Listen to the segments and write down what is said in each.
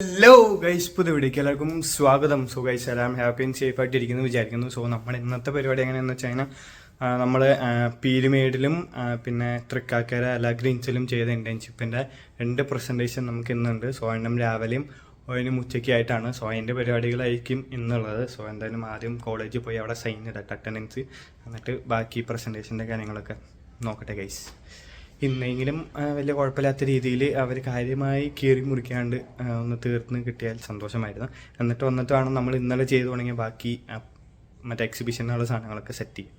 Hello guys, പുതിയ വീഡിയോക്ക് എല്ലാവർക്കും സ്വാഗതം. സോ ഗൈസ് എല്ലാം ഹാപ്പി ആൻഡ് സേഫ് ആയിട്ട് ഇരിക്കുന്നു വിചാരിക്കുന്നു. സോ നമ്മുടെ ഇന്നത്തെ പരിപാടി എങ്ങനെയാണെന്ന് വെച്ച് കഴിഞ്ഞാൽ നമ്മൾ പീരുമേഡിലും പിന്നെ തൃക്കാക്കര എല്ലാ ഗ്രീൻസിലും ചെയ്ത ഇൻറ്റേൺഷിപ്പിൻ്റെ 2 പ്രസൻറ്റേഷൻ നമുക്ക് ഇന്നുണ്ട്. സോ എണ്ണം രാവിലെയും അതിനും ഉച്ചയ്ക്കായിട്ടാണ്. സോ അതിൻ്റെ പരിപാടികളായിരിക്കും ഇന്നുള്ളത്. സോ എന്തായാലും ആദ്യം കോളേജിൽ പോയി അവിടെ സൈൻ ഇടട്ടെ, അറ്റൻഡൻസ്, എന്നിട്ട് ബാക്കി പ്രസൻറ്റേഷൻ്റെ കാര്യങ്ങളൊക്കെ നോക്കട്ടെ ഗൈസ്. ഇന്നെങ്കിലും വലിയ കുഴപ്പമില്ലാത്ത രീതിയിൽ അവർ കാര്യമായി കീറി മുറിക്കാണ്ട് ഒന്ന് തീർന്ന് കിട്ടിയാൽ സന്തോഷമായിരുന്നു. വന്നിട്ട് വേണം നമ്മൾ ഇന്നലെ ചെയ്തു തുടങ്ങിയ ബാക്കി മറ്റേ എക്സിബിഷനുള്ള സാധനങ്ങളൊക്കെ സെറ്റ് ചെയ്യും.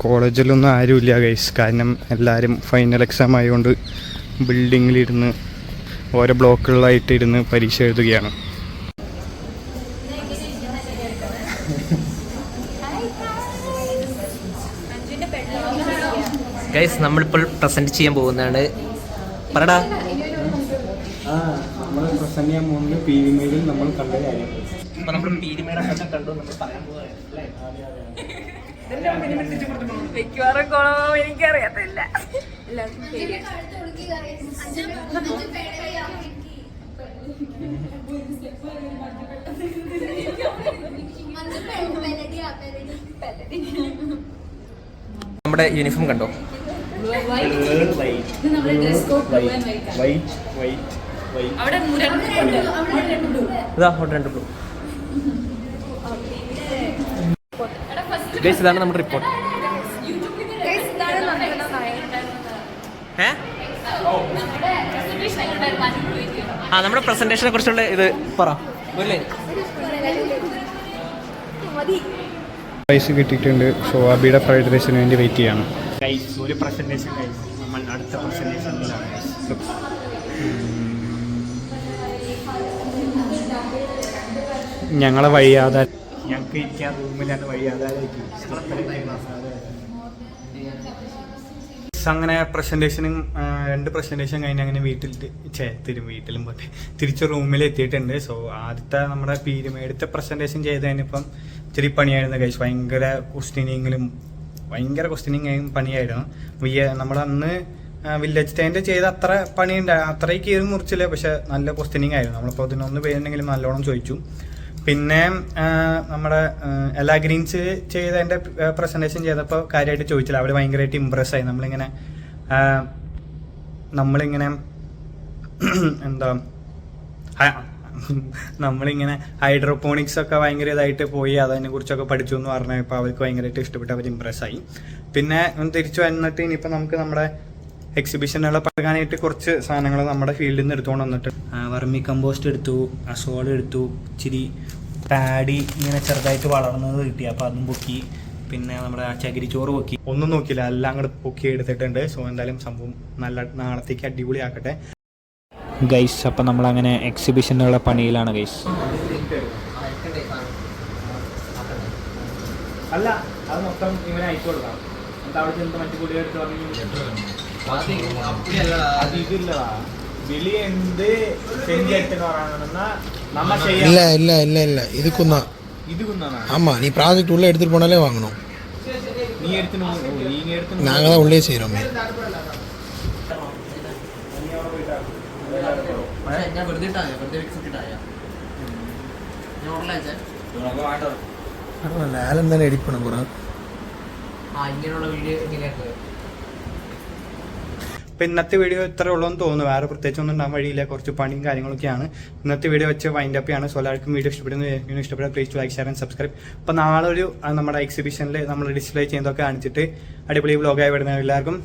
കോളേജിലൊന്നും ആരുമില്ല ഗൈസ്, കാരണം എല്ലാവരും ഫൈനൽ എക്സാം ആയതുകൊണ്ട് ബിൽഡിങ്ങിലിരുന്ന് ഓരോ ബ്ലോക്കുകളായിട്ട് ഇരുന്ന് പരീക്ഷ എഴുതുകയാണ്. ഗൈസ്, നമ്മളിപ്പോൾ പ്രസന്റ് ചെയ്യാൻ പോകുന്നതാണ്. പറടാ. നമ്മൾ പ്രസന്റ് ചെയ്യാൻ പോകുന്നത് പീരുമേഡിൽ നമ്മൾ കണ്ട കാര്യം. അപ്പൊ നമ്മൾ പീരുമേട് തന്നെ കണ്ടു നമ്മൾ പറയാൻ പോകുന്നത്. എനിക്കറിയത്തില്ല. നമ്മുടെ യൂണിഫോം കണ്ടോ? ഇതാ അവിടെ 2 ബ്ലൂ. ഗൈസ്, ഇതാണ് നമ്മുടെ റിപ്പോർട്ട്. നമ്മുടെ പ്രസന്റേഷനെ കുറിച്ചുള്ള ഇത് പറ. പൈസ കിട്ടിയിട്ടുണ്ട്. സോ അബിയുടെ ഫ്രൈഡ് റൈസിന് വേണ്ടി വെയിറ്റ് ചെയ്യാണ്. ഒരു പ്രസന്റേഷൻ കഴിഞ്ഞു, നമ്മൾ അടുത്ത പ്രസന്റേഷനിലാണ്. ഞങ്ങളെ വഴിയാധാര ഞങ്ങൾക്ക് ഇരിക്കാൻ റൂമിലാണ് വഴിയാധാരമായിട്ട്. അങ്ങനെ പ്രസന്റേഷനും 2 പ്രസന്റേഷൻ കഴിഞ്ഞ് അങ്ങനെ വീട്ടിലും പോട്ടെ തിരിച്ച് റൂമിൽ എത്തിയിട്ടുണ്ട്. സോ ആദ്യത്തെ നമ്മുടെ പീരുമേഡത്തെ പ്രസന്റേഷൻ ചെയ്തതിനിപ്പം ഇത്തിരി പണിയായിരുന്നു ഗൈസ്. ഭയങ്കര ക്വസ്റ്റ്യനിങ് പണിയായിരുന്നു. നമ്മളന്ന് വില്ലേജ് സ്റ്റൈൻ്റെ ചെയ്ത അത്ര പണിയുണ്ടായി, അത്രയും കീറി മുറിച്ചില്ല, പക്ഷെ നല്ല ക്വസ്റ്റ്യനിങ് ആയിരുന്നു. നമ്മളിപ്പോൾ 11 പേരുണ്ടെങ്കിലും നല്ലോണം ചോദിച്ചു. പിന്നെ നമ്മുടെ എല്ലാ ഗ്രീൻസ് ചെയ്തതിൻ്റെ പ്രസൻറ്റേഷൻ ചെയ്തപ്പോൾ കാര്യമായിട്ട് ചോദിച്ചില്ല. അവർ ഭയങ്കരമായിട്ട് ഇമ്പ്രസ് ആയി. നമ്മളിങ്ങനെ ഹൈഡ്രോപോണിക്സ് ഒക്കെ ഭയങ്കര ഇതായിട്ട് പോയി അതിനെക്കുറിച്ചൊക്കെ പഠിച്ചു എന്ന് പറഞ്ഞപ്പോൾ അവർക്ക് ഭയങ്കരമായിട്ട് ഇഷ്ടപ്പെട്ട് അവർ ഇമ്പ്രസ് ആയി. പിന്നെ തിരിച്ചു വന്നിട്ട് ഇനിയിപ്പോൾ നമുക്ക് നമ്മുടെ എക്സിബിഷനുകളെ പഴകാനായിട്ട് കുറച്ച് സാധനങ്ങൾ നമ്മുടെ ഫീൽഡിൽ നിന്ന് എടുത്തുകൊണ്ട് വന്നിട്ട് വർമി കമ്പോസ്റ്റ് എടുത്തു, അസോൾ എടുത്തു, ഇച്ചിരി പാഡി ഇങ്ങനെ ചെറുതായിട്ട് വളർന്നത് കിട്ടി, അപ്പോൾ അതും പൊക്കി. പിന്നെ നമ്മുടെ ചകിരിച്ചോറ് പൊക്കി. ഒന്നും നോക്കിയില്ല, എല്ലാം അങ്ങോട്ട് പൊക്കി എടുത്തിട്ടുണ്ട്. സോ എന്തായാലും സംഭവം നല്ല നാളത്തേക്ക് അടിപൊളിയാക്കട്ടെ ഗൈസ്. അപ്പം നമ്മളങ്ങനെ എക്സിബിഷനുള്ള പണിയിലാണ് ഗൈസ്. അല്ല, അത് മൊത്തം ഇവനെ അയച്ചു കൊടുക്കാം. അവിടെ ചെന്ന് മറ്റു കൂടി എടുത്ത് இல்ல இதுக்கும் தான். ஆமா, நீ ப்ராஜெக்ட் உள்ள எடுத்துட்டு போனாலே வாங்கணும். நாங்க தான் உள்ளே செய்யறோமே. ആലം തന്നെ എഡിറ്റ് பண்ண പോறான். ഇങ്ങനെയുള്ള വീഡിയോ എങ്ങനെയാണ്? അപ്പോൾ ഇന്നത്തെ വീഡിയോ ഇത്ര ഉള്ളൂന്ന് തോന്നുന്നു. വേറെ പ്രത്യേകിച്ചൊന്നും ഉണ്ടാകാൻ വഴിയില്ല, കുറച്ച് പണിയും കാര്യങ്ങളൊക്കെയാണ്. ഇന്നത്തെ വീഡിയോ വെച്ച് വൈൻഡ് അപ്പ് ആണ്. സോ എല്ലാവർക്കും വീഡിയോ ഇഷ്ടപ്പെടുന്ന please like, share and subscribe. അപ്പോൾ നാളെ ഒരു നമ്മുടെ എക്സിബിഷനിൽ നമ്മൾ ഡിസ്പ്ലേ ചെയ്യുന്നതൊക്കെ കാണിച്ചിട്ട് അടിപൊളി വ്ലോഗായി വിടുന്ന എല്ലാവർക്കും